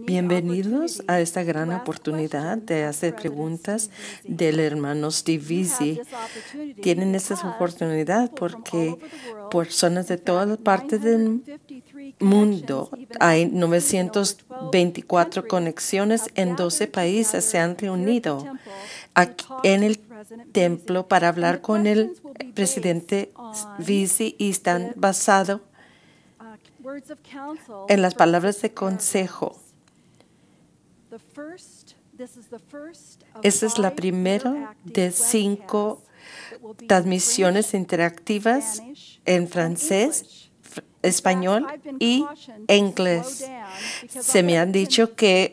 Bienvenidos a esta gran oportunidad de hacer preguntas del hermano Steve Veazey. Tienen esta oportunidad porque personas de todas partes del mundo, hay 924 conexiones en 12 países, se han reunido aquí en el templo para hablar con el presidente Veazey y están basados en las palabras de consejo. Esta es la primera de 5 transmisiones interactivas en francés, español y inglés. Se me han dicho que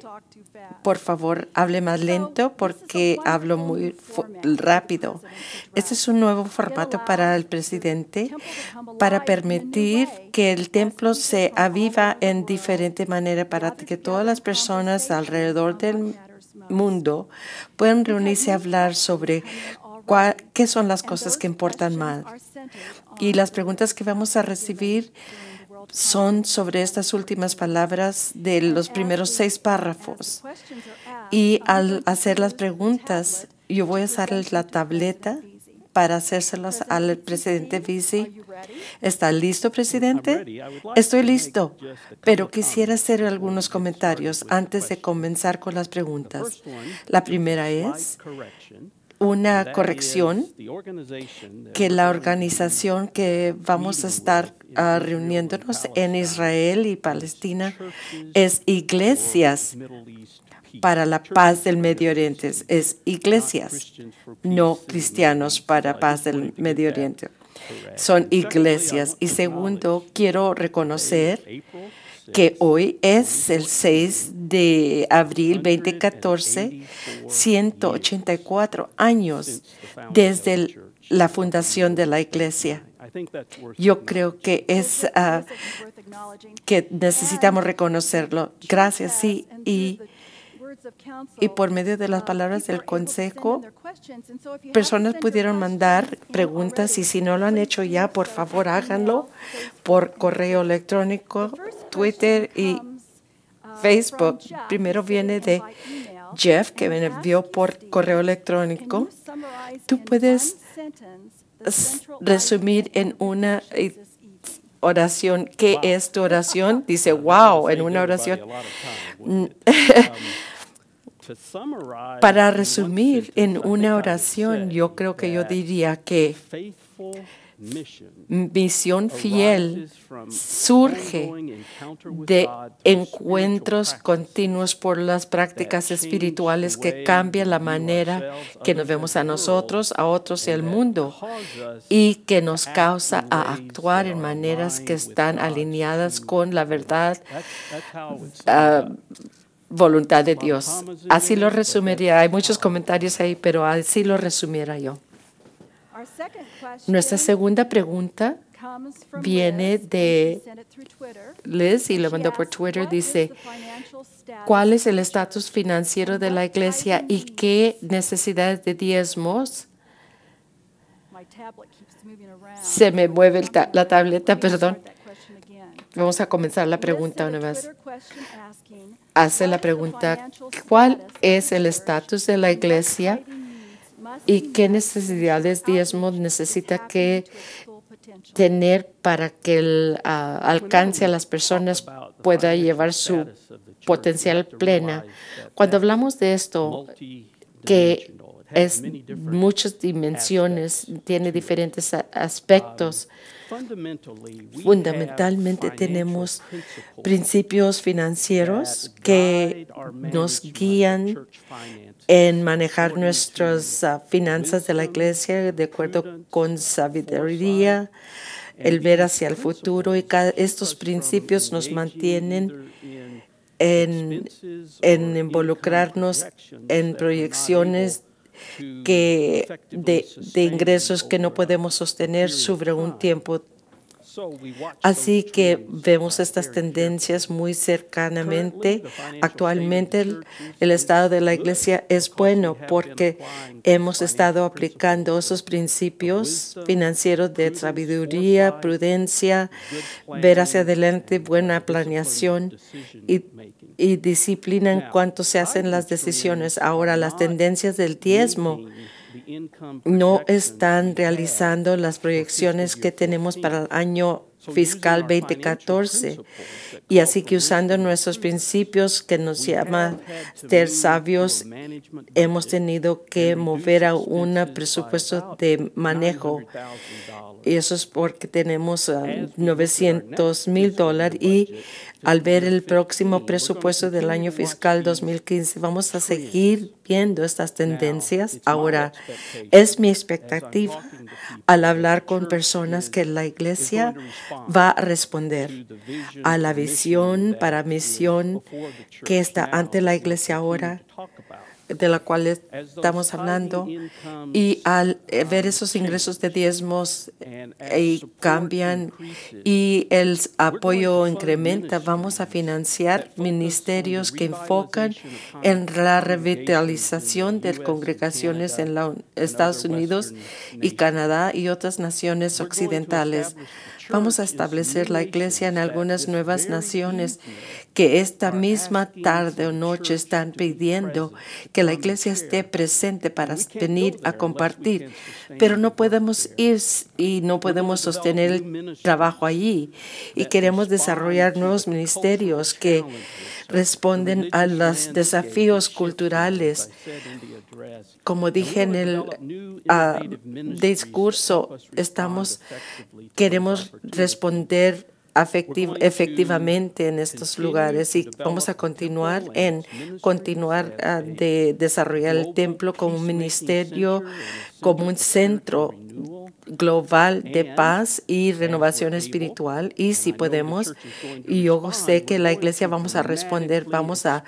por favor hable más lento porque hablo muy rápido. Este es un nuevo formato para el presidente para permitir que el templo se aviva en diferente manera para que todas las personas alrededor del mundo puedan reunirse a hablar sobre qué son las cosas que importan más. Y las preguntas que vamos a recibir son sobre estas últimas palabras de los primeros 6 párrafos. Y al hacer las preguntas, yo voy a usar la tableta para hacérselas al presidente Veazey. ¿Está listo, presidente? Estoy listo, pero quisiera hacer algunos comentarios antes de comenzar con las preguntas. La primera es una corrección, que la organización que vamos a estar reuniéndonos en Israel y Palestina es Iglesias para la Paz del Medio Oriente. Es Iglesias, no Cristianos para Paz del Medio Oriente. Son iglesias. Y segundo, quiero reconocer que hoy es el 6 de abril 2014, 184 años desde la fundación de la iglesia. Yo creo que es que necesitamos reconocerlo. Gracias, sí. Y por medio de las palabras del consejo, personas pudieron mandar preguntas y si no lo han hecho ya, por favor háganlo por correo electrónico, Twitter y Facebook. Primero viene de Jeff, que me envió por correo electrónico. Tú puedes resumir en una oración. ¿Qué es tu oración? Dice, wow, en una oración. Para resumir en una oración, yo creo que yo diría que misión fiel surge de encuentros continuos por las prácticas espirituales que cambian la manera que nos vemos a nosotros, a otros y al mundo, y que nos causa a actuar en maneras que están alineadas con la verdad, voluntad de Dios. Así lo resumiría. Hay muchos comentarios ahí, pero así lo resumiera yo. Nuestra segunda pregunta viene de Liz y lo mandó por Twitter. Dice, ¿cuál es el estatus financiero de la iglesia y qué necesidades de diezmos? Se me mueve la tableta, perdón. Vamos a comenzar la pregunta una vez. Hace la pregunta, ¿cuál es el estatus de la iglesia y qué necesidades diezmos necesita que tener para que el alcance a las personas pueda llevar su potencial plena? Cuando hablamos de esto, que es muchas dimensiones, tiene diferentes aspectos. Fundamentalmente tenemos principios financieros que nos guían en manejar nuestras finanzas de la iglesia de acuerdo con sabiduría, el ver hacia el futuro, y estos principios nos mantienen en involucrarnos en proyecciones de ingresos que no podemos sostener sobre un tiempo Así que vemos estas tendencias muy cercanamente. Actualmente el estado de la Iglesia es bueno porque hemos estado aplicando esos principios financieros de sabiduría, prudencia, ver hacia adelante, buena planeación y disciplina en cuanto se hacen las decisiones. Ahora, las tendencias del diezmo no están realizando las proyecciones que tenemos para el año fiscal 2014. Y así que usando nuestros principios que nos llama ser sabios, hemos tenido que mover a un presupuesto de manejo. Y eso es porque tenemos $900,000 y al ver el próximo presupuesto del año fiscal 2015, vamos a seguir viendo estas tendencias. Ahora, es mi expectativa al hablar con personas que la Iglesia va a responder a la visión para misión que está ante la Iglesia ahora, de la cual estamos hablando, y al ver esos ingresos de diezmos y cambian y el apoyo incrementa, vamos a financiar ministerios que enfocan en la revitalización de congregaciones en los Estados Unidos y Canadá y otras naciones occidentales. Vamos a establecer la Iglesia en algunas nuevas naciones que esta misma tarde o noche están pidiendo que la Iglesia esté presente para venir a compartir. Pero no podemos ir y no podemos sostener el trabajo allí. Y queremos desarrollar nuevos ministerios que responden a los desafíos culturales. Como dije en el discurso, queremos responder efectivamente en estos lugares y vamos a continuar de desarrollar el templo como un ministerio, como un centro global de paz y renovación espiritual. Y si podemos, y yo sé que la Iglesia vamos a responder, vamos a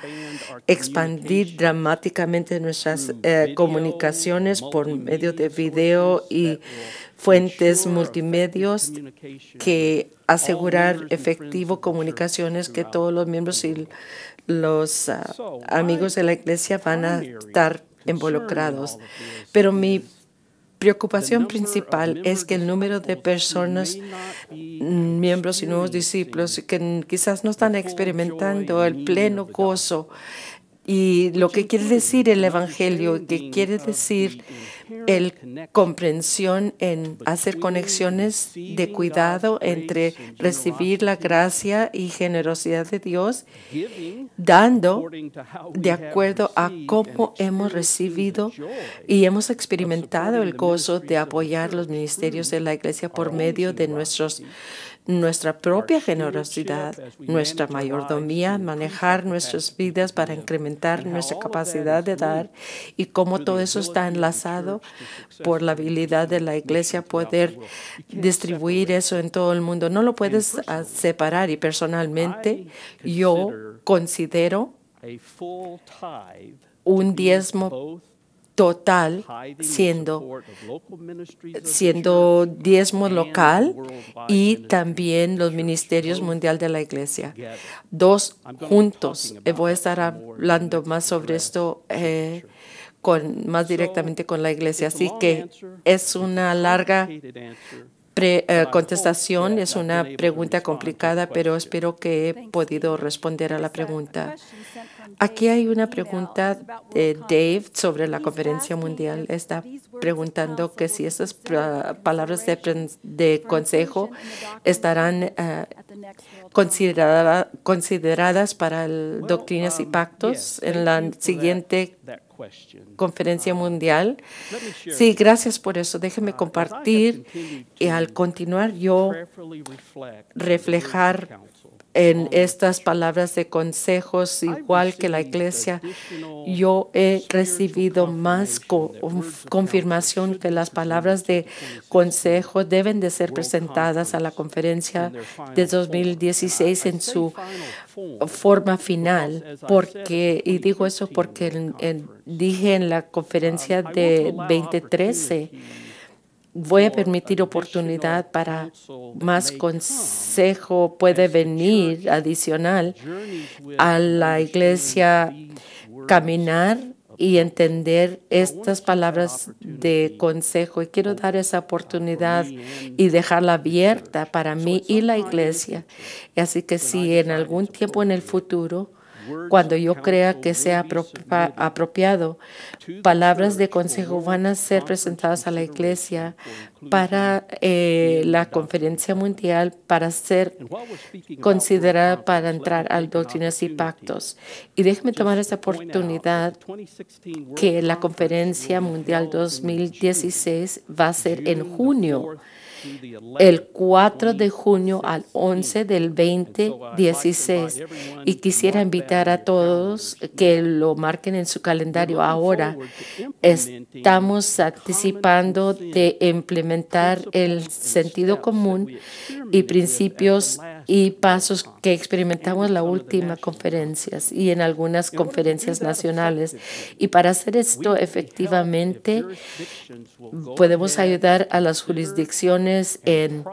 expandir dramáticamente nuestras comunicaciones por medio de video y fuentes multimedios que asegurar efectivo comunicaciones que todos los miembros y los amigos de la Iglesia van a estar involucrados. Pero mi preocupación principal es que el número de personas, miembros y nuevos discípulos que quizás no están experimentando el pleno gozo y lo que quiere decir el Evangelio, que quiere decir comprensión en hacer conexiones de cuidado entre recibir la gracia y generosidad de Dios, dando de acuerdo a cómo hemos recibido y hemos experimentado el gozo de apoyar los ministerios de la Iglesia por medio de nuestra propia generosidad, nuestra mayordomía, manejar nuestras vidas para incrementar nuestra capacidad de dar y cómo todo eso está enlazado por la habilidad de la Iglesia poder distribuir eso en todo el mundo. No lo puedes separar y personalmente yo considero un diezmo total siendo diezmo local y también los ministerios mundial de la Iglesia. Dos juntos. Voy a estar hablando más sobre esto más directamente con la Iglesia. Así que es una larga contestación, es una pregunta complicada, pero espero que he podido responder a la pregunta. Aquí hay una pregunta de Dave sobre la conferencia mundial. Está preguntando que si esas palabras de consejo estarán consideradas para doctrinas y pactos en la siguiente conferencia mundial. Sí, gracias por eso. Déjeme compartir y al continuar yo reflejar en estas palabras de consejos, igual que la Iglesia, yo he recibido más confirmación que las palabras de consejo deben de ser presentadas a la conferencia de 2016 en su forma final, y digo eso porque dije en la conferencia de 2013 voy a permitir oportunidad para más consejo puede venir adicional a la iglesia, caminar y entender estas palabras de consejo. Y quiero dar esa oportunidad y dejarla abierta para mí y la iglesia. Y así que si en algún tiempo en el futuro, cuando yo crea que sea apropiado, palabras de consejo van a ser presentadas a la iglesia para la conferencia mundial, para ser considerada para entrar al Doctrinas y Pactos. Y déjeme tomar esta oportunidad que la conferencia mundial 2016 va a ser en junio, el 4 de junio al 11 del 2016. Y quisiera invitar a todos que lo marquen en su calendario ahora. Estamos anticipando de implementar el sentido común y principios y pasos que experimentamos en las últimas conferencias y en algunas conferencias nacionales. Y para hacer esto efectivamente, podemos ayudar a las jurisdicciones en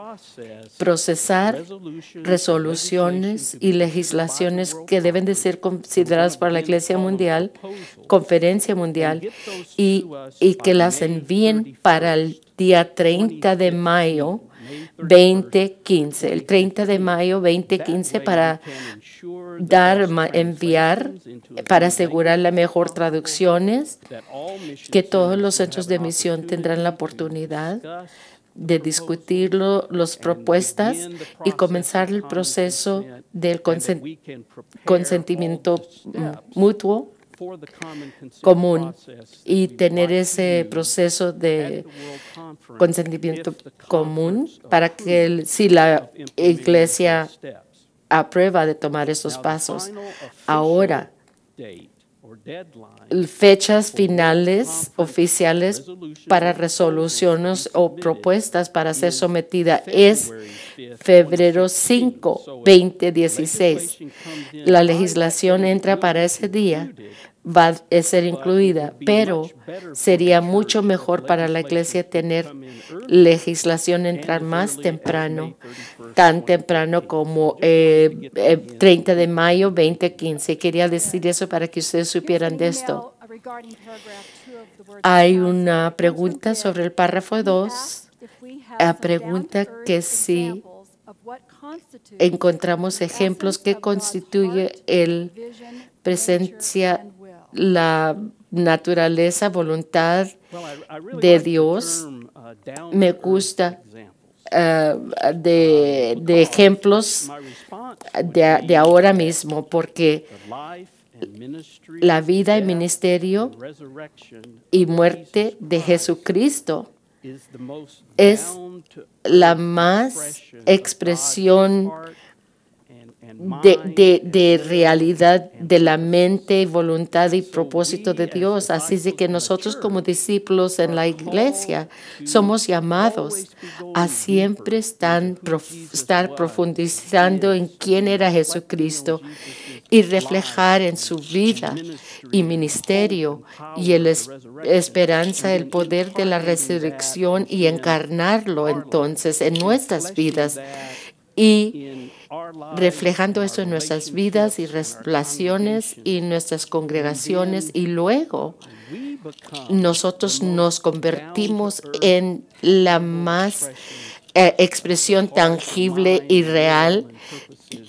procesar resoluciones y legislaciones que deben de ser consideradas para la Iglesia Mundial, Conferencia Mundial, y que las envíen para el día 30 de mayo 2015, el 30 de mayo 2015 para enviar, para asegurar la mejor traducciones, que todos los centros de misión tendrán la oportunidad de discutir las propuestas y comenzar el proceso del consentimiento mutuo común y tener ese proceso de consentimiento común para que si la iglesia aprueba de tomar esos pasos. Ahora, fechas finales oficiales para resoluciones o propuestas para ser sometida es febrero 5, 2016. La legislación entra para ese día, va a ser incluida, pero sería mucho mejor para la iglesia tener legislación entrar más temprano, tan temprano como 30 de mayo 2015. Quería decir eso para que ustedes supieran de esto. Hay una pregunta sobre el párrafo 2. Pregunta que si encontramos ejemplos que constituye el presencia, la naturaleza, voluntad de Dios. Me gusta de ejemplos de ahora mismo, porque la vida y ministerio y muerte de Jesucristo es la más expresión de realidad de la mente, voluntad y propósito de Dios. Así es de que nosotros como discípulos en la iglesia somos llamados a siempre estar profundizando en quién era Jesucristo y reflejar en su vida y ministerio y la esperanza, el poder de la resurrección y encarnarlo entonces en nuestras vidas y reflejando eso en nuestras vidas y relaciones y nuestras congregaciones, y luego nosotros nos convertimos en la más expresión tangible y real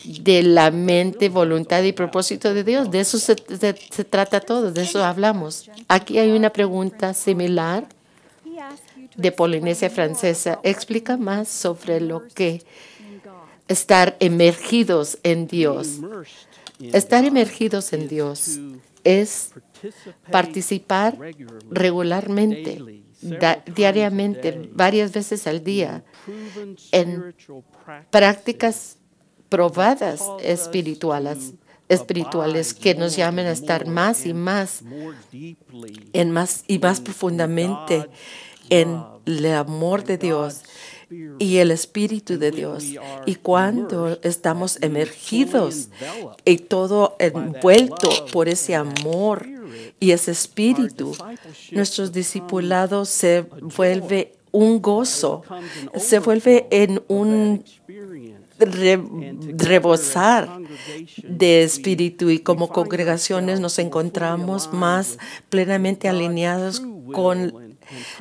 de la mente, voluntad y propósito de Dios. De eso se trata todo, de eso hablamos. Aquí hay una pregunta similar de Polinesia Francesa. Explica más sobre lo que estar emergidos en Dios. Estar emergidos en Dios es participar regularmente, diariamente, varias veces al día, en prácticas probadas espirituales que nos llamen a estar más y más profundamente en el amor de Dios y el Espíritu de Dios. Y cuando estamos emergidos y todo envuelto por ese amor y ese Espíritu, nuestro discipulado se vuelve un gozo, se vuelve en un rebosar de espíritu, y como congregaciones nos encontramos más plenamente alineados con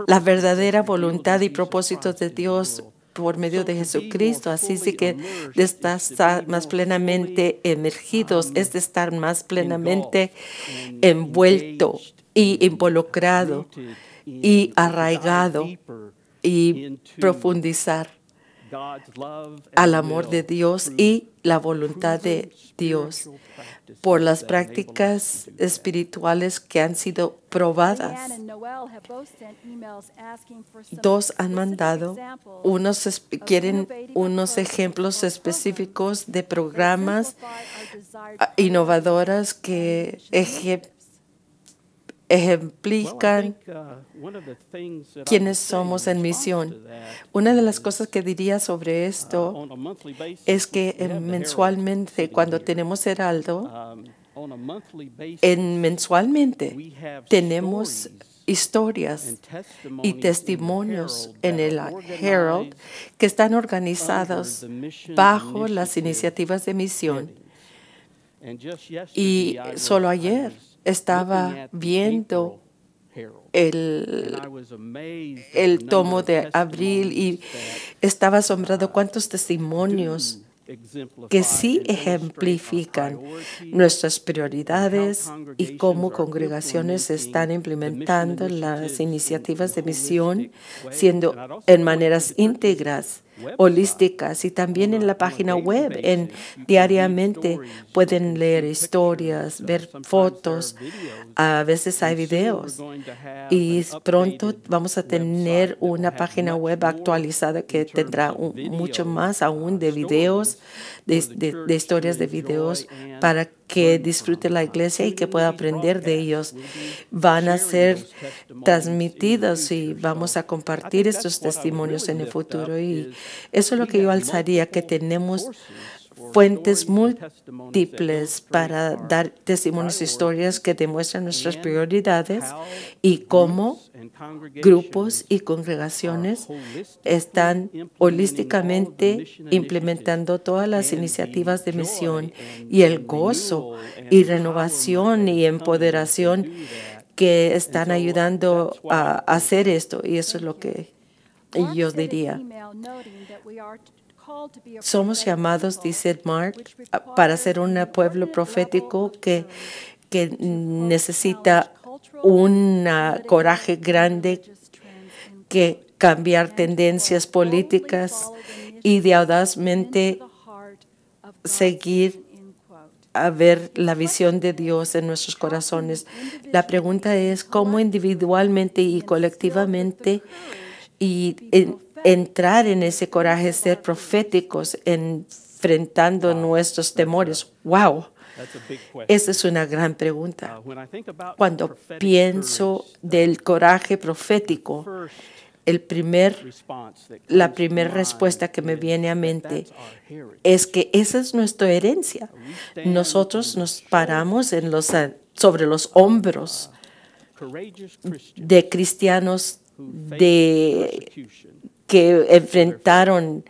la verdadera voluntad y propósitos de Dios por medio de Jesucristo. Así sí que de estar más plenamente emergidos es de estar más plenamente envuelto y involucrado y arraigado y profundizar al amor de Dios y la voluntad de Dios por las prácticas espirituales que han sido probadas. Dos han mandado, quieren unos ejemplos específicos de programas innovadoras que ejemplifican quiénes somos en misión. Una de las cosas que diría sobre esto es que mensualmente, cuando tenemos Heraldo, mensualmente tenemos historias y testimonios en el Herald que están organizados bajo las iniciativas de misión. Y solo ayer estaba viendo el tomo de abril y estaba asombrado cuántos testimonios que sí ejemplifican nuestras prioridades y cómo congregaciones están implementando las iniciativas de misión, siendo en maneras íntegras, holísticas, y también en la página web. Diariamente pueden leer historias, ver fotos, a veces hay videos, y pronto vamos a tener una página web actualizada que tendrá mucho más aún de videos, de historias de videos, para que disfrute la iglesia y que pueda aprender de ellos. Van a ser transmitidos y vamos a compartir estos testimonios en el futuro, y eso es lo que yo alzaría, que tenemos fuentes múltiples para dar testimonios, historias que demuestran nuestras prioridades y cómo grupos y congregaciones están holísticamente implementando todas las iniciativas de misión, y el gozo y renovación y empoderación que están ayudando a hacer esto. Y eso es lo que yo diría. Somos llamados, dice Mark, para ser un pueblo profético que necesita un coraje grande, que cambiar tendencias políticas y de audazmente seguir a ver la visión de Dios en nuestros corazones. La pregunta es cómo individualmente y colectivamente entrar en ese coraje, ser proféticos, enfrentando nuestros temores. ¡Wow! Esa es una gran pregunta. Cuando pienso del coraje profético, la primera respuesta que me viene a mente es que esa es nuestra herencia. Nosotros nos paramos sobre los hombros de cristianos que enfrentaron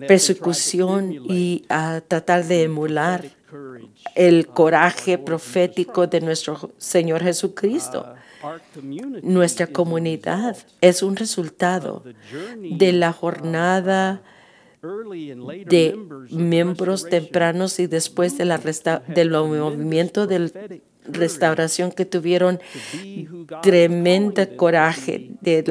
persecución y a tratar de emular el coraje profético de nuestro Señor Jesucristo. Nuestra comunidad es un resultado de la jornada de miembros tempranos y después del movimiento de restauración que tuvieron tremendo coraje de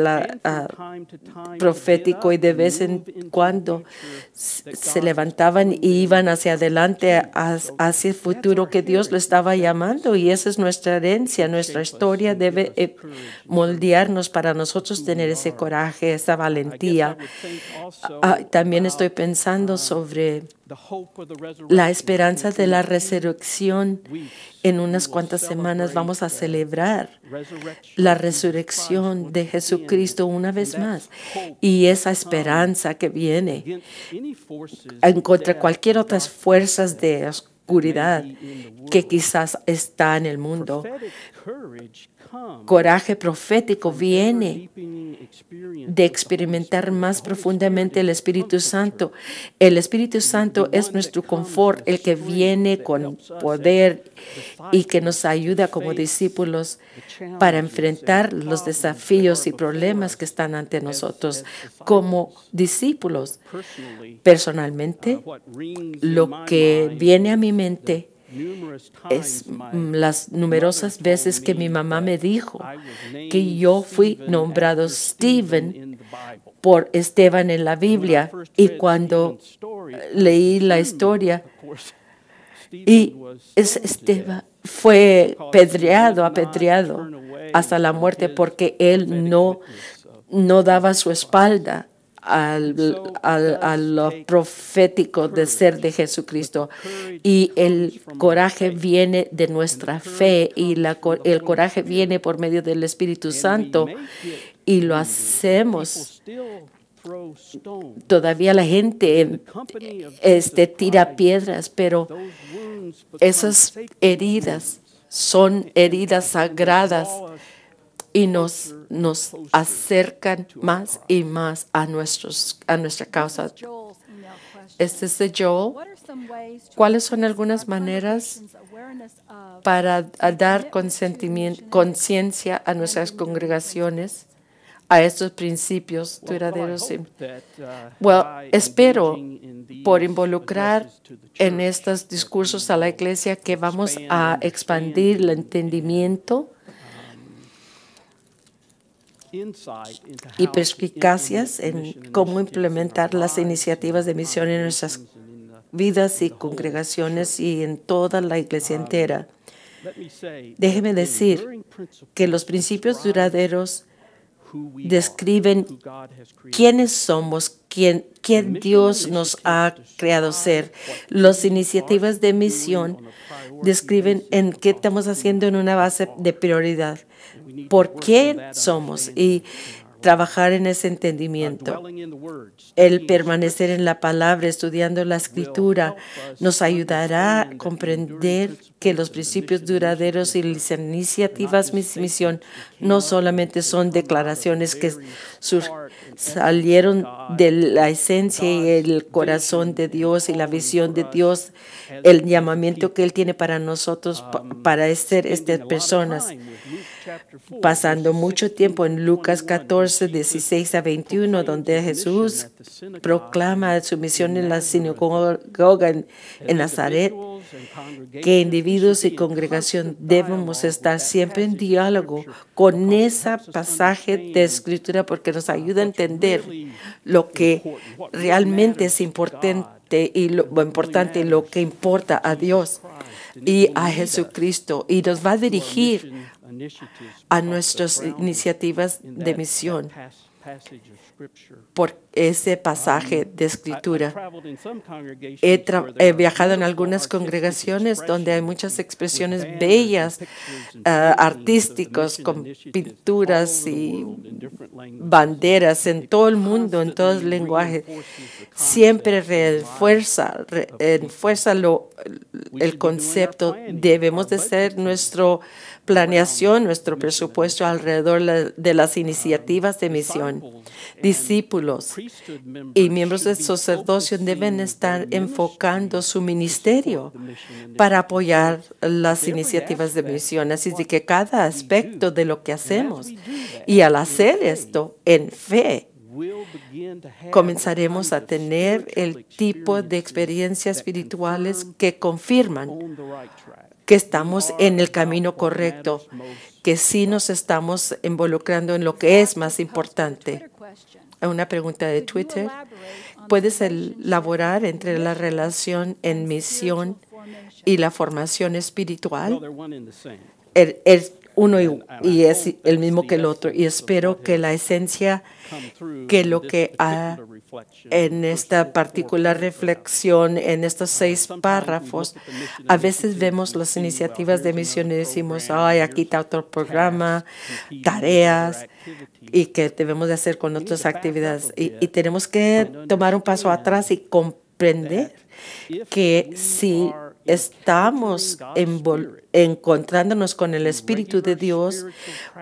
profético, y de vez en cuando se levantaban y iban hacia adelante, hacia el futuro que Dios lo estaba llamando. Y esa es nuestra herencia. Nuestra historia debe moldearnos para nosotros tener ese coraje, esa valentía. También estoy pensando sobre la esperanza de la resurrección. En unas cuantas semanas vamos a celebrar la resurrección de Jesucristo una vez más, y esa esperanza que viene en contra cualquier otras fuerzas de oscuridad que quizás está en el mundo. coraje profético viene de experimentar más profundamente el Espíritu Santo. El Espíritu Santo es nuestro confort, el que viene con poder y que nos ayuda como discípulos para enfrentar los desafíos y problemas que están ante nosotros como discípulos. Personalmente, lo que viene a mi mente es las numerosas veces que mi mamá me dijo que yo fui nombrado Stephen por Esteban en la Biblia, y cuando leí la historia, y Esteban fue apedreado hasta la muerte porque él no daba su espalda a lo profético de ser de Jesucristo. Y el coraje viene de nuestra fe, y el coraje viene por medio del Espíritu Santo, y lo hacemos. Todavía la gente tira piedras, pero esas heridas son heridas sagradas y nos acercan más y más a nuestra causa. Este es de Joel. ¿Cuáles son algunas maneras para dar conciencia a nuestras congregaciones a estos principios duraderos? Espero por involucrar en estos discursos a la iglesia que vamos a expandir el entendimiento y perspicacias en cómo implementar las iniciativas de misión en nuestras vidas y congregaciones y en toda la iglesia entera. Déjeme decir que los principios duraderos describen quiénes somos, quién Dios nos ha creado ser. Las iniciativas de misión describen en qué estamos haciendo en una base de prioridad, por quién somos, y trabajar en ese entendimiento. El permanecer en la palabra, estudiando la Escritura, nos ayudará a comprender que los principios duraderos y las iniciativas de misión no solamente son declaraciones que salieron de la esencia y el corazón de Dios y la visión de Dios, el llamamiento que Él tiene para nosotros para ser estas personas. Pasando mucho tiempo en Lucas 14, 16 a 21, donde Jesús proclama su misión en la sinagoga en Nazaret, que individuos y congregación debemos estar siempre en diálogo con ese pasaje de Escritura, porque nos ayuda a entender lo que realmente es importante y lo que importa a Dios y a Jesucristo, y nos va a dirigir a nuestras iniciativas de misión por ese pasaje de Escritura. He viajado en algunas congregaciones donde hay muchas expresiones bellas, artísticas, con pinturas y banderas en todo el mundo, en todo el lenguaje. Siempre refuerza el concepto. Debemos de ser nuestra planeación, nuestro presupuesto alrededor de las iniciativas de misión. Discípulos y miembros del sacerdocio deben estar enfocando su ministerio para apoyar las iniciativas de misión. Así de que cada aspecto de lo que hacemos, y al hacer esto en fe, comenzaremos a tener el tipo de experiencias espirituales que confirman que estamos en el camino correcto, que sí nos estamos involucrando en lo que es más importante. Una pregunta de Twitter. ¿Puedes elaborar entre la relación en misión y la formación espiritual? Es uno y es el mismo que el otro, y espero que la esencia, que lo que hay en esta particular reflexión, en estos 6 párrafos, a veces vemos las iniciativas de misión y decimos, ay, aquí está otro programa, tareas, y que debemos de hacer con otras actividades. Y tenemos que tomar un paso atrás y comprender que si estamos encontrándonos con el Espíritu de Dios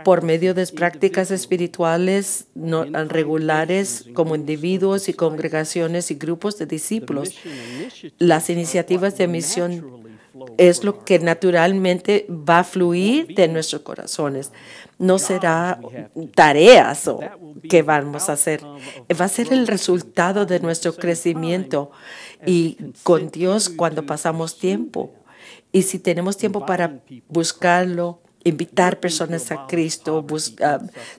por medio de prácticas espirituales regulares como individuos y congregaciones y grupos de discípulos. Las iniciativas de misión es lo que naturalmente va a fluir de nuestros corazones. No será tareas que vamos a hacer. Va a ser el resultado de nuestro crecimiento y con Dios cuando pasamos tiempo. Y si tenemos tiempo para buscarlo, invitar personas a Cristo,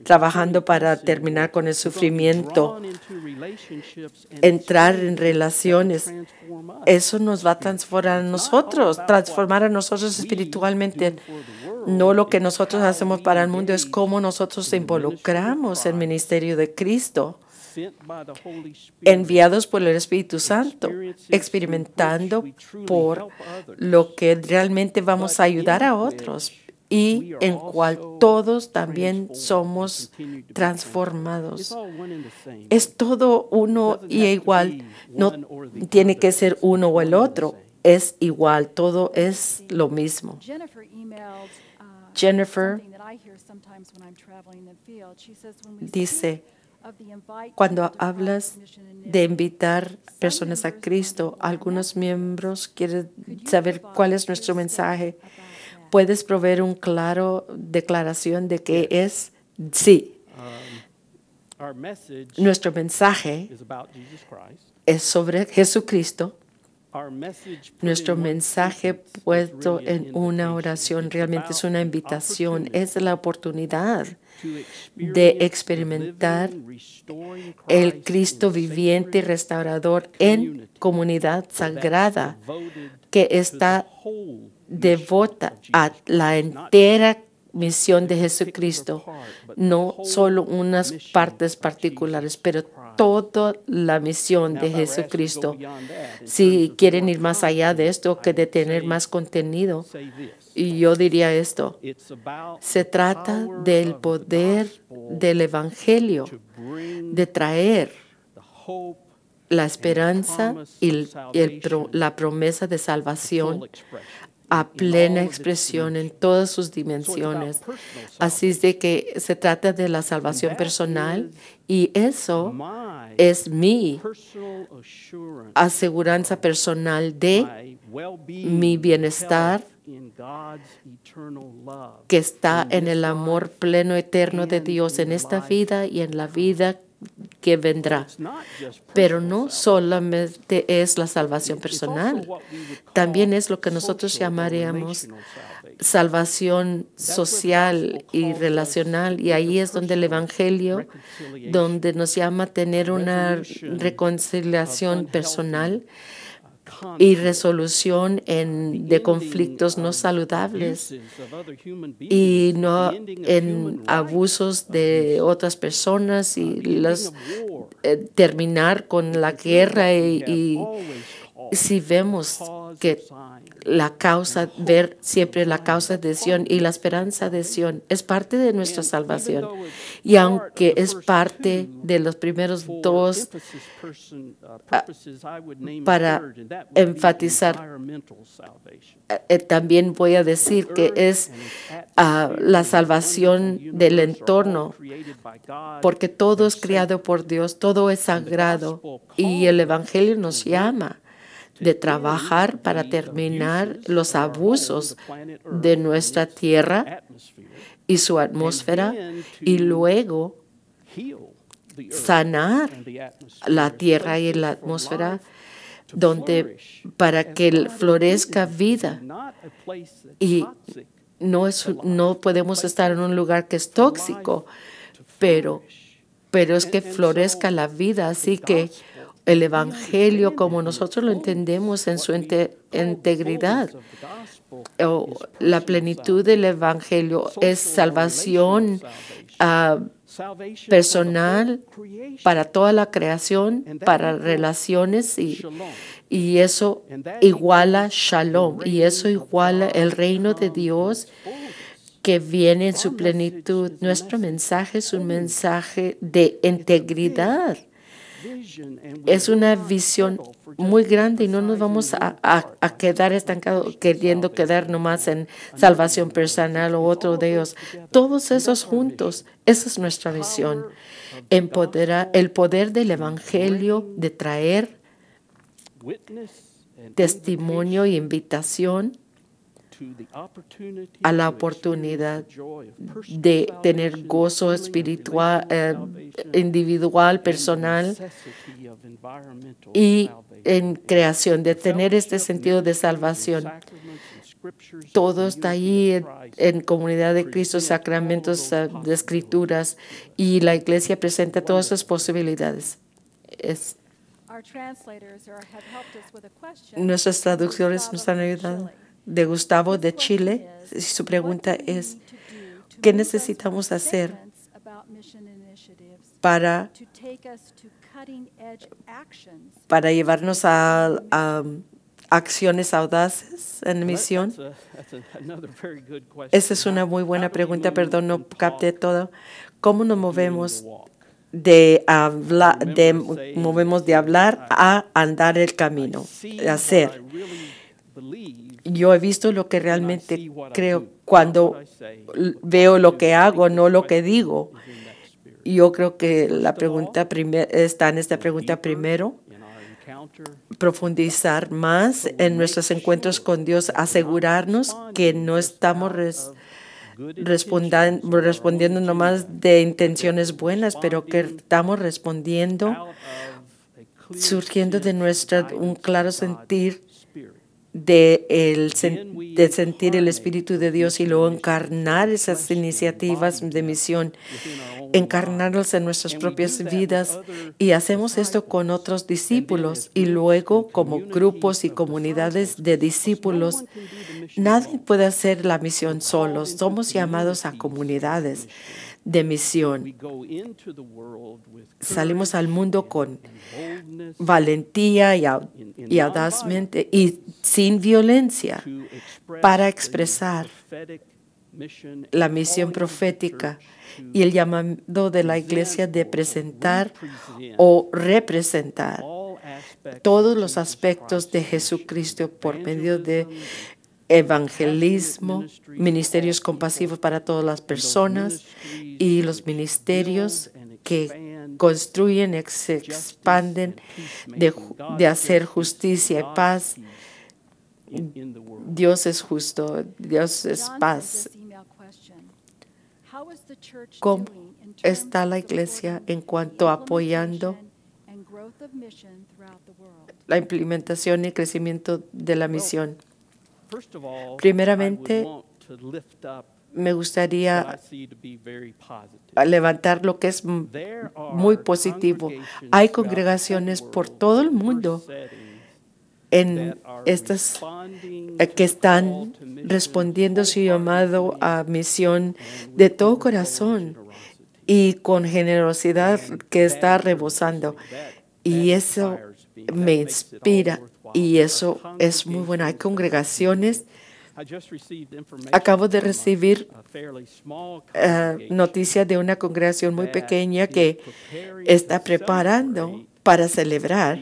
trabajando para terminar con el sufrimiento, entrar en relaciones, eso nos va a transformar a nosotros espiritualmente. No lo que nosotros hacemos para el mundo, es cómo nosotros nos involucramos en el ministerio de Cristo, enviados por el Espíritu Santo, experimentando por lo que realmente vamos a ayudar a otros y en cual todos también somos transformados. Es todo uno y igual, no tiene que ser uno o el otro, es igual, todo es lo mismo. Jennifer dice, cuando hablas de invitar personas a Cristo, algunos miembros quieren saber cuál es nuestro mensaje. ¿Puedes proveer una clara declaración de que es sí? Nuestro mensaje es sobre Jesucristo. Nuestro mensaje puesto en una oración realmente es una invitación, es la oportunidad de experimentar el Cristo viviente y restaurador en comunidad sagrada que está devota a la entera misión de Jesucristo, no solo unas partes particulares, pero toda la misión de Jesucristo. Si quieren ir más allá de esto, que de tener más contenido, y yo diría esto, se trata del poder del Evangelio, de traer la esperanza y la promesa de salvación a plena expresión en todas sus dimensiones. Así es de que se trata de la salvación personal y eso es mi aseguranza personal de mi bienestar que está en el amor pleno eterno de Dios en esta vida y en la vida que vendrá. Pero no solamente es la salvación personal, también es lo que nosotros llamaríamos salvación social y relacional, y ahí es donde el Evangelio, donde nos llama a tener una reconciliación personal y resolución de conflictos no saludables y no en abusos de otras personas y terminar con la guerra y si vemos que la causa, ver siempre la causa de Sion y la esperanza de Sion es parte de nuestra salvación. Y aunque es parte de los primeros dos, para enfatizar, también voy a decir que es la salvación del entorno, porque todo es creado por Dios, todo es sagrado y el Evangelio nos llama de trabajar para terminar los abusos de nuestra tierra y su atmósfera y luego sanar la tierra y la atmósfera para que florezca vida. Y no podemos estar en un lugar que es tóxico, pero es que florezca la vida, así que el Evangelio, como nosotros lo entendemos en su integridad, la plenitud del Evangelio es salvación personal para toda la creación, para relaciones y eso iguala Shalom y eso iguala el reino de Dios que viene en su plenitud. Nuestro mensaje es un mensaje de integridad, Es una visión muy grande y no nos vamos a quedar estancados queriendo quedar nomás en salvación personal o otro de ellos. Todos esos juntos, esa es nuestra visión. Empoderar el poder del Evangelio de traer testimonio y invitación a la oportunidad de tener gozo espiritual, individual, personal y en creación, de tener este sentido de salvación. Todo está ahí en Comunidad de Cristo, sacramentos de escrituras, y la Iglesia presenta todas esas posibilidades. Nuestros traductores nos han ayudado. De Gustavo de Chile, su pregunta es, ¿qué necesitamos hacer para llevarnos a acciones audaces en misión? Esa es una muy buena pregunta, perdón, no capté todo. ¿Cómo nos movemos de hablar a andar el camino, a hacer? Yo he visto lo que realmente creo cuando veo lo que hago, no lo que digo. Yo creo que la pregunta está en esta pregunta primero. Profundizar más en nuestros encuentros con Dios, asegurarnos que no estamos respondiendo nomás de intenciones buenas, pero que estamos respondiendo surgiendo de un claro sentir de sentir el Espíritu de Dios y luego encarnar esas iniciativas de misión, encarnarlas en nuestras propias vidas, y hacemos esto con otros discípulos y luego como grupos y comunidades de discípulos. Nadie puede hacer la misión solos, somos llamados a comunidades de misión. Salimos al mundo con valentía y audazmente y sin violencia para expresar la misión profética y el llamado de la Iglesia de presentar o representar todos los aspectos de Jesucristo por medio de evangelismo, ministerios compasivos para todas las personas y los ministerios que construyen y se expanden de hacer justicia y paz. Dios es justo, Dios es paz. ¿Cómo está la Iglesia en cuanto a apoyando la implementación y crecimiento de la misión? Primeramente, me gustaría levantar lo que es muy positivo. Hay congregaciones por todo el mundo en estas que están respondiendo a su llamado a misión de todo corazón y con generosidad que está rebosando. Y eso me inspira y eso es muy bueno. Hay congregaciones. Acabo de recibir noticia de una congregación muy pequeña que está preparando para celebrar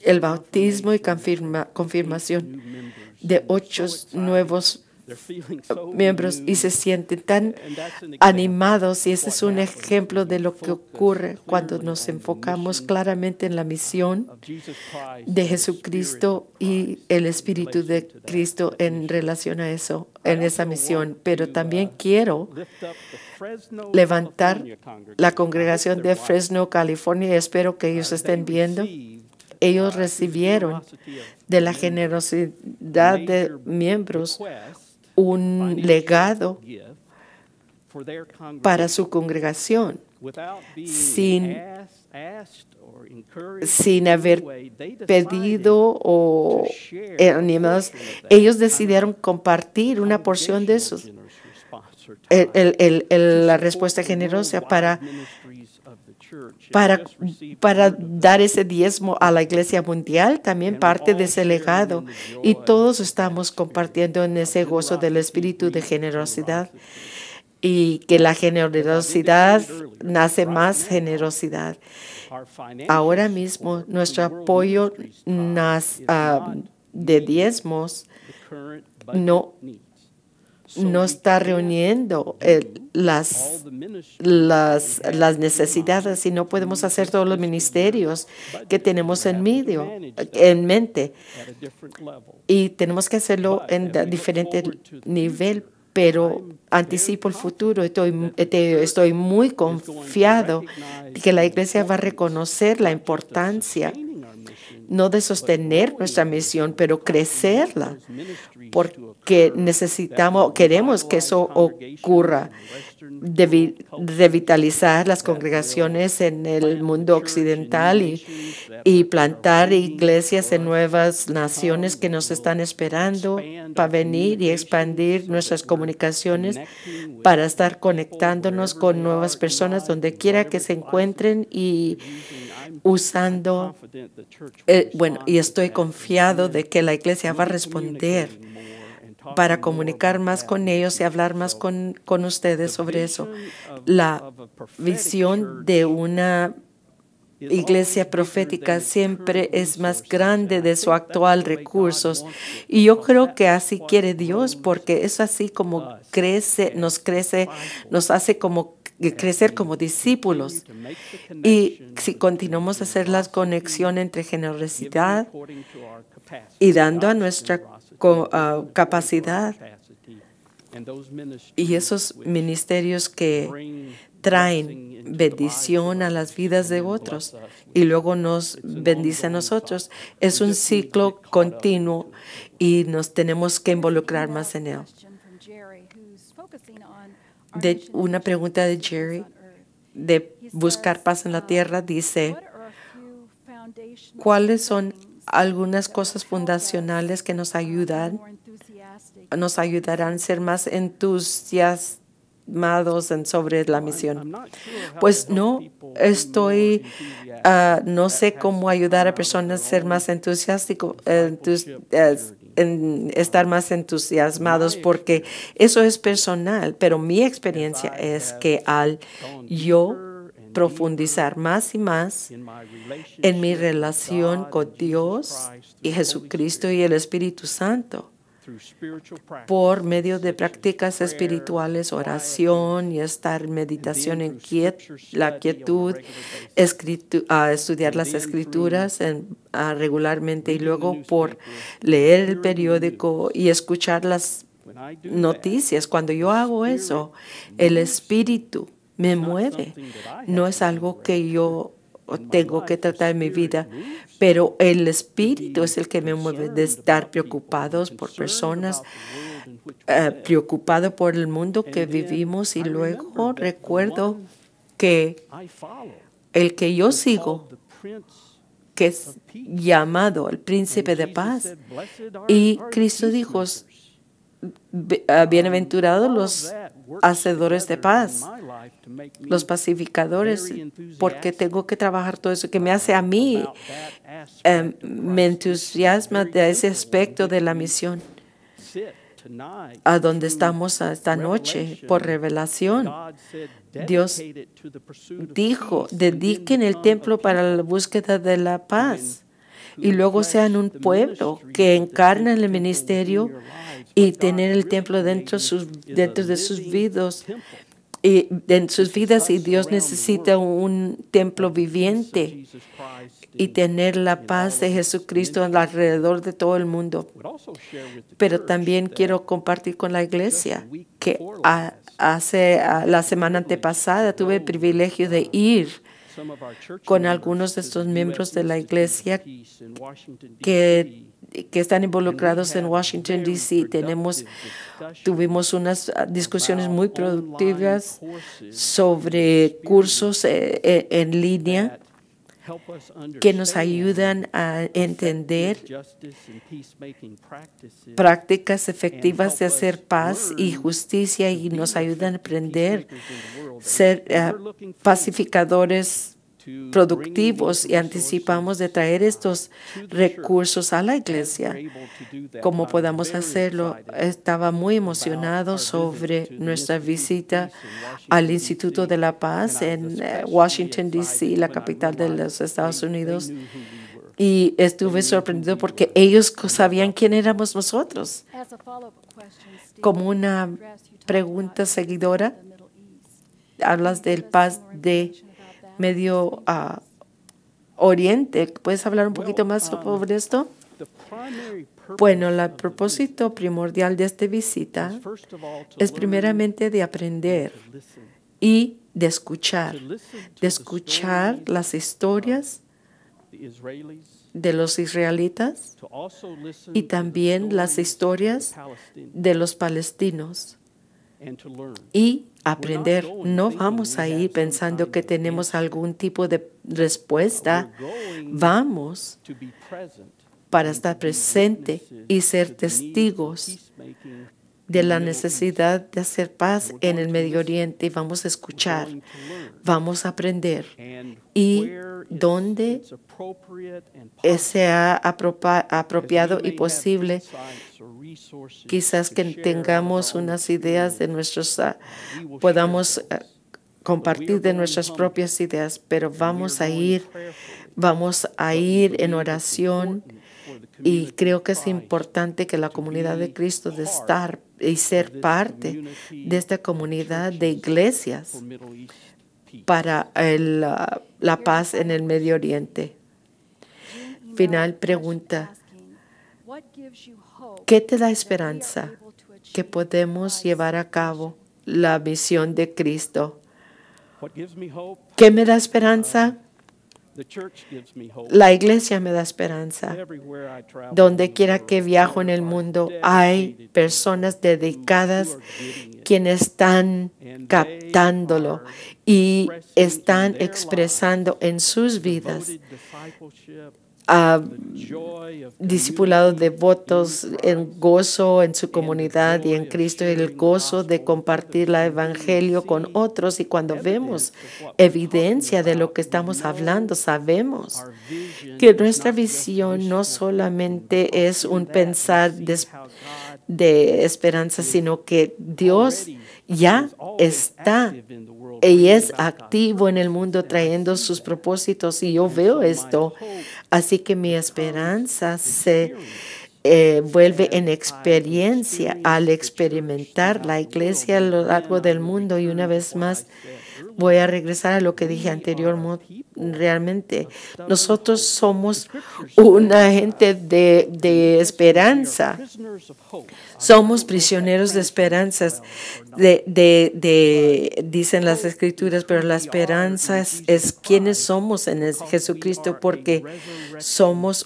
el bautismo y confirmación de 8 nuevos miembros y se sienten tan animados, y ese es un ejemplo de lo que ocurre cuando nos enfocamos claramente en la misión de Jesucristo y el Espíritu de Cristo en relación a eso, en esa misión. Pero también quiero levantar la congregación de Fresno, California, y espero que ellos estén viendo. Ellos recibieron de la generosidad de miembros un legado para su congregación sin haber pedido o animados. Ellos decidieron compartir una porción de esos. La respuesta generosa para dar ese diezmo a la Iglesia mundial, también parte de ese legado. Y todos estamos compartiendo en ese gozo del espíritu de generosidad. y que la generosidad nace más generosidad. Ahora mismo nuestro apoyo de diezmos no está reuniendo las necesidades y no podemos hacer todos los ministerios que tenemos en mente. Y tenemos que hacerlo en diferente nivel, pero anticipo el futuro. Estoy muy confiado de que la iglesia va a reconocer la importancia no de sostener nuestra misión, pero crecerla, porque queremos que eso ocurra, revitalizar las congregaciones en el mundo occidental y plantar iglesias en nuevas naciones que nos están esperando para venir y expandir nuestras comunicaciones, para estar conectándonos con nuevas personas donde quiera que se encuentren y usando, y estoy confiado de que la iglesia va a responder para comunicar más con ellos y hablar más con ustedes sobre eso. La visión de una iglesia profética siempre es más grande de su actual recursos. Y yo creo que así quiere Dios, porque es así como nos hace como crecer como discípulos. Y si continuamos a hacer la conexión entre generosidad y dando a nuestra capacidad y esos ministerios que traen bendición a las vidas de otros y luego nos bendice a nosotros, es un ciclo continuo y nos tenemos que involucrar más en él. Una pregunta de Jerry de Buscar Paz en la Tierra dice: ¿cuáles son algunas cosas fundacionales que nos ayudarán a ser más entusiasmados sobre la misión? Pues no sé cómo ayudar a personas a ser más estar más entusiasmados, porque eso es personal, pero mi experiencia es que al yo profundizar más y más en mi relación con Dios y Jesucristo y el Espíritu Santo, por medio de prácticas espirituales, oración y meditación en la quietud, estudiar las escrituras regularmente y luego por leer el periódico y escuchar las noticias. Cuando yo hago eso, el Espíritu me mueve. No es algo que yo tengo que tratar en mi vida, pero el Espíritu es el que me mueve de estar preocupados por personas, preocupado por el mundo que vivimos. Y luego recuerdo que el que yo sigo, que es llamado el Príncipe de Paz, y Cristo dijo: bienaventurados los hacedores de paz, los pacificadores, porque tengo que trabajar todo eso que me hace a mí, me entusiasma de ese aspecto de la misión. A donde estamos esta noche, por revelación, Dios dijo: dediquen el templo para la búsqueda de la paz, y luego sean un pueblo que encarna el ministerio y tener el templo dentro de sus vidas. Y Dios necesita un templo viviente y tener la paz de Jesucristo alrededor de todo el mundo. Pero también quiero compartir con la iglesia que la semana antepasada tuve el privilegio de ir con algunos de estos miembros de la iglesia que están involucrados en Washington, D.C. Tuvimos unas discusiones muy productivas sobre cursos en línea que nos ayudan a entender prácticas efectivas de hacer paz y justicia, y nos ayudan a aprender a ser pacificadores productivos y anticipamos de traer estos recursos a la iglesia. ¿Cómo podamos hacerlo? Estaba muy emocionado sobre nuestra visita al Instituto de la Paz en Washington, D.C., la capital de los Estados Unidos. Y estuve sorprendido porque ellos sabían quién éramos nosotros. Como una pregunta seguidora, hablas del paz de Medio Oriente. ¿Puedes hablar un poquito más sobre esto? Bueno, el propósito primordial de esta visita es primeramente de aprender y de escuchar las historias de los israelitas y también las historias de los palestinos y aprender. No vamos a ir pensando que tenemos algún tipo de respuesta. Vamos para estar presente y ser testigos de la necesidad de hacer paz en el Medio Oriente, y vamos a escuchar, vamos a aprender, y donde sea apropiado y posible, quizás que tengamos unas ideas de podamos compartir de nuestras propias ideas, pero vamos a ir en oración. Y creo que es importante que la comunidad de Cristo de estar y ser parte de esta comunidad de iglesias para la paz en el Medio Oriente. Final pregunta. ¿Qué te da esperanza que podemos llevar a cabo la misión de Cristo? ¿Qué me da esperanza? La iglesia me da esperanza. Donde quiera que viajo en el mundo, hay personas dedicadas quienes están captándolo y están expresando en sus vidas discipulados devotos en gozo en su comunidad y en Cristo, el gozo de compartir el evangelio con otros. Y cuando vemos evidencia de lo que estamos hablando, sabemos que nuestra visión no solamente es un pensar de esperanza, sino que Dios ya está y es activo en el mundo trayendo sus propósitos, y yo veo esto. Así que mi esperanza se vuelve en experiencia al experimentar la iglesia a lo largo del mundo. Y una vez más voy a regresar a lo que dije anteriormente. Realmente nosotros somos una gente de esperanza. Somos prisioneros de esperanzas, dicen las Escrituras, pero la esperanza es quienes somos en Jesucristo, porque somos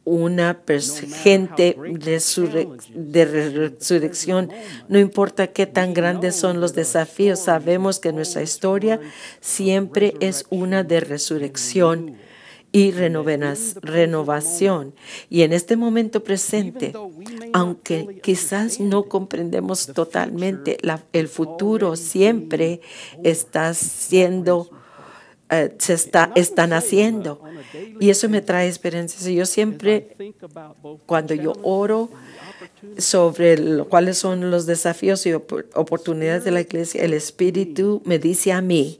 una gente de resurrección. No importa qué tan grandes son los desafíos, sabemos que nuestra historia siempre es una de resurrección y renovación. Y en este momento presente, aunque quizás no comprendemos totalmente, el futuro siempre está siendo están haciendo, y eso me trae esperanzas. Yo siempre, cuando yo oro sobre cuáles son los desafíos y oportunidades de la iglesia, el Espíritu me dice a mí: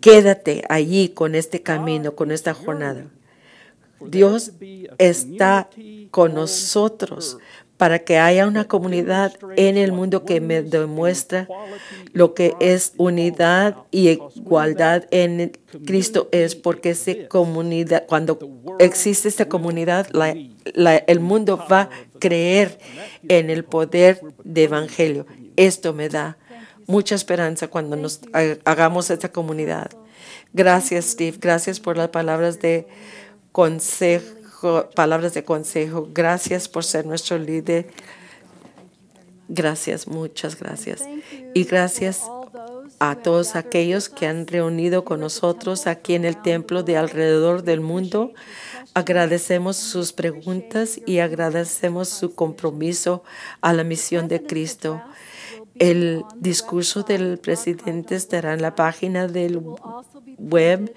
quédate allí con este camino, con esta jornada. Dios está con nosotros para que haya una comunidad en el mundo que me demuestra lo que es unidad y igualdad en Cristo. Es porque cuando existe esta comunidad, el mundo va a creer en el poder de evangelio. Esto me da mucha esperanza cuando nos hagamos esta comunidad. Gracias, Steve. Gracias por las palabras de consejo. Gracias por ser nuestro líder. Gracias, muchas gracias. Y gracias a todos aquellos que han reunido con nosotros aquí en el templo de alrededor del mundo. Agradecemos sus preguntas y agradecemos su compromiso a la misión de Cristo. El discurso del presidente estará en la página del web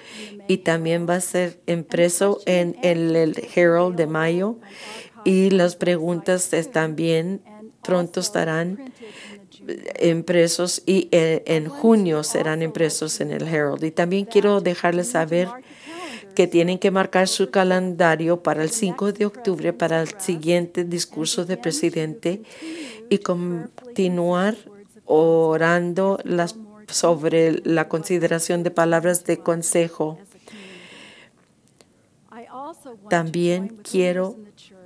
y también va a ser impreso en el Herald de mayo, y las preguntas también pronto estarán impresos y en junio serán impresos en el Herald. Y también quiero dejarles saber que tienen que marcar su calendario para el 5 de octubre para el siguiente discurso del presidente y continuar orando sobre la consideración de palabras de consejo. También quiero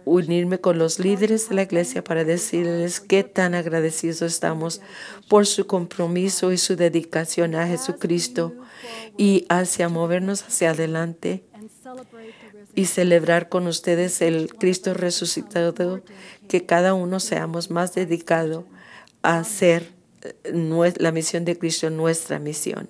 unirme con los líderes de la iglesia para decirles qué tan agradecidos estamos por su compromiso y su dedicación a Jesucristo y hacia movernos hacia adelante y celebrar con ustedes el Cristo resucitado, que cada uno seamos más dedicados a hacer la misión de Cristo nuestra misión.